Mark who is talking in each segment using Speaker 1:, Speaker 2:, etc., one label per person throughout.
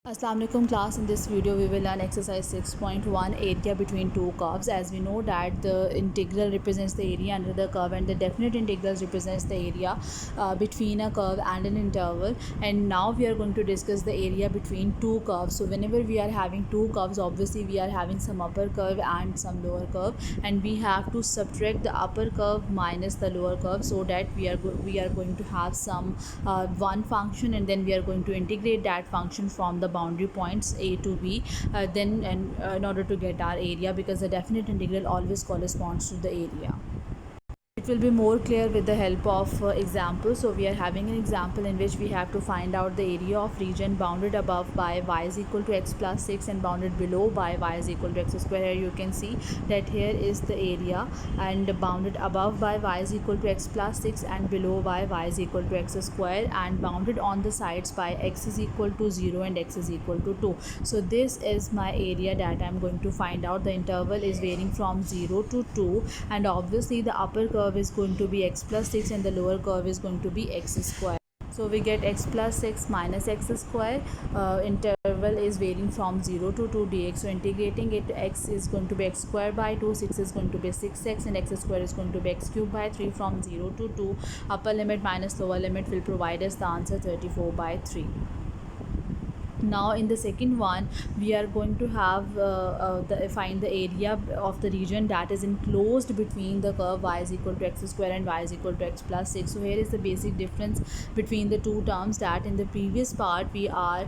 Speaker 1: Assalamu alaikum class. In this video we will learn exercise 6.1 area between two curves. As we know that the integral represents the area under the curve and the definite integrals represents the area between a curve and an interval. And now we are going to discuss the area between two curves. So whenever we are having two curves, obviously we are having some upper curve and some lower curve, and we have to subtract the upper curve minus the lower curve, so that we are going to have some one function, and then we are going to integrate that function from the boundary points a to b, in order to get our area, because the definite integral always corresponds to the area. It will be more clear with the help of example. So we are having an example in which we have to find out the area of region bounded above by y is equal to x plus 6 and bounded below by y is equal to x square. Here you can see that here is the area, and bounded above by y is equal to x plus 6 and below by y is equal to x square, and bounded on the sides by x is equal to 0 and x is equal to 2. So this is my area that I am going to find out. The interval is varying from 0 to 2, and obviously the upper curve is going to be x plus 6 and the lower curve is going to be x square. So we get x plus 6 minus x square. Interval is varying from 0 to 2 dx. So integrating it, x is going to be x square by 2, 6 is going to be 6x, and x square is going to be x cube by 3. From 0 to 2, upper limit minus lower limit will provide us the answer 34 by 3. Now in the second one we are going to have find the area of the region that is enclosed between the curve y is equal to x square and y is equal to x plus 6. So here is the basic difference between the two terms, that in the previous part we are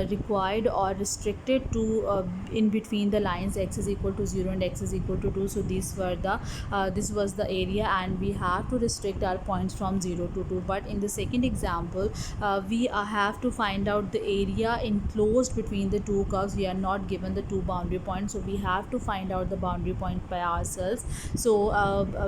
Speaker 1: required or restricted to in between the lines x is equal to 0 and x is equal to 2. So this was the area, and we have to restrict our points from 0 to 2. But in the second example we have to find out the area enclosed between the two curves. We are not given the two boundary points, so we have to find out the boundary point by ourselves. So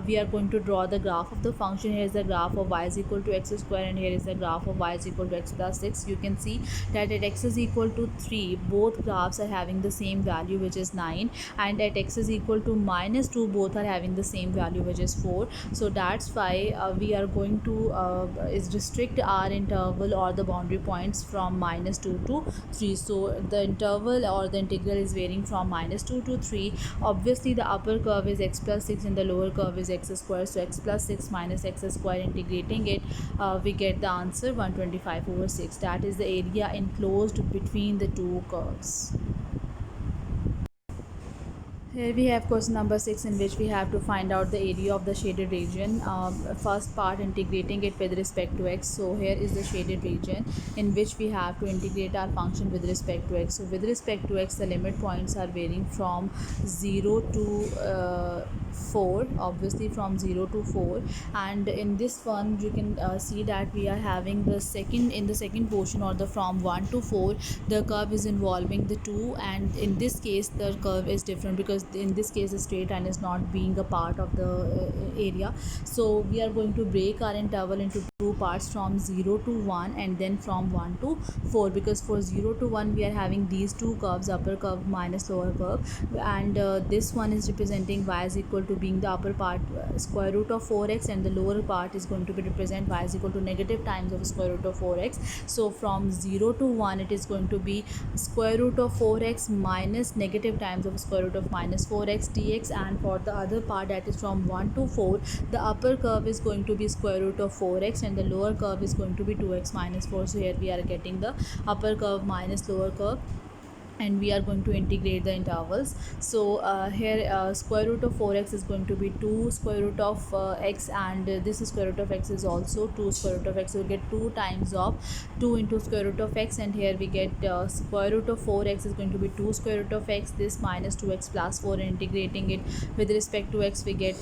Speaker 1: we are going to draw the graph of the function. Here is the graph of y is equal to x square, and here is the graph of y is equal to x plus 6. You can see that at x is equal to 3, both graphs are having the same value, which is 9, and at x is equal to minus 2, both are having the same value, which is 4. So that's why we are going to is restrict our interval or the boundary points from minus 2 to 3. So the interval or the integral is varying from minus 2 to 3. Obviously the upper curve is x plus 6 and the lower curve is x square. So x plus 6 minus x square, integrating it, we get the answer 125 over 6. That is the area enclosed between the two curves. Here we have question number 6, in which we have to find out the area of the shaded region. First part, integrating it with respect to x. So here is the shaded region in which we have to integrate our function with respect to x. So with respect to x, the limit points are varying from 0 to 4, obviously from 0 to 4. And in this one you can see that we are having the second portion, or the from 1 to 4, the curve is involving the 2, and in this case the curve is different, because in this case the straight line is not being a part of the area. So we are going to break our interval into two parts, from 0 to 1 and then from 1 to 4, because for 0 to 1 we are having these two curves, upper curve minus lower curve, and this one is representing y is equal to being the upper part square root of 4x, and the lower part is going to be represent y is equal to negative times of square root of 4x. So from 0 to 1 it is going to be square root of 4x minus negative times of square root of minus 4x dx, and for the other part, that is from 1 to 4, the upper curve is going to be square root of 4x and the lower curve is going to be 2x minus 4. So here we are getting the upper curve minus lower curve, and we are going to integrate the intervals. So here square root of 4x is going to be 2 square root of x, and this square root of x is also 2 square root of x. So we get 2 times of 2 into square root of x, and here we get square root of 4x is going to be 2 square root of x, this minus 2x plus 4, and integrating it with respect to x we get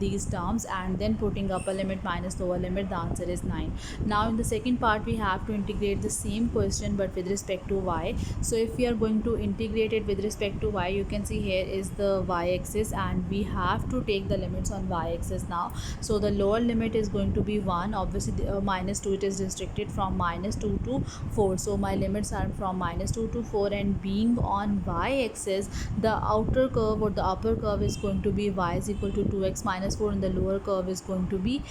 Speaker 1: these terms, and then putting upper limit minus lower limit, the answer is 9. Now in the second part we have to integrate the same question but with respect to y. So if we are going going to integrate it with respect to y, you can see here is the y-axis, and we have to take the limits on y-axis now. So the lower limit is going to be 1, obviously minus 2, it is restricted from minus 2 to 4. So my limits are from minus 2 to 4, and being on y-axis, the outer curve or the upper curve is going to be y is equal to 2x minus 4, and the lower curve is going to be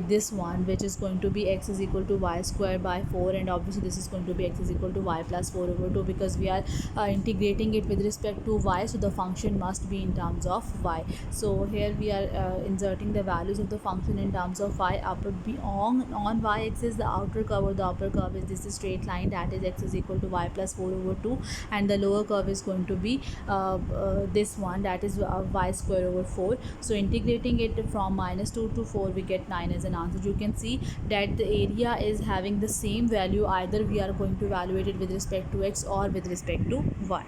Speaker 1: this one, which is going to be x is equal to y square by 4, and obviously this is going to be x is equal to y plus 4 over 2, because we are integrating it with respect to y, so the function must be in terms of y. So here we are inserting the values of the function in terms of y. Upper be on y-axis, the outer curve or the upper curve is this straight line, that is x is equal to y plus 4 over 2, and the lower curve is going to be this one, that is y square over 4. So integrating it from minus 2 to 4, we get 9 as an answer. You can see that the area is having the same value, either we are going to evaluate it with respect to x or with respect to y.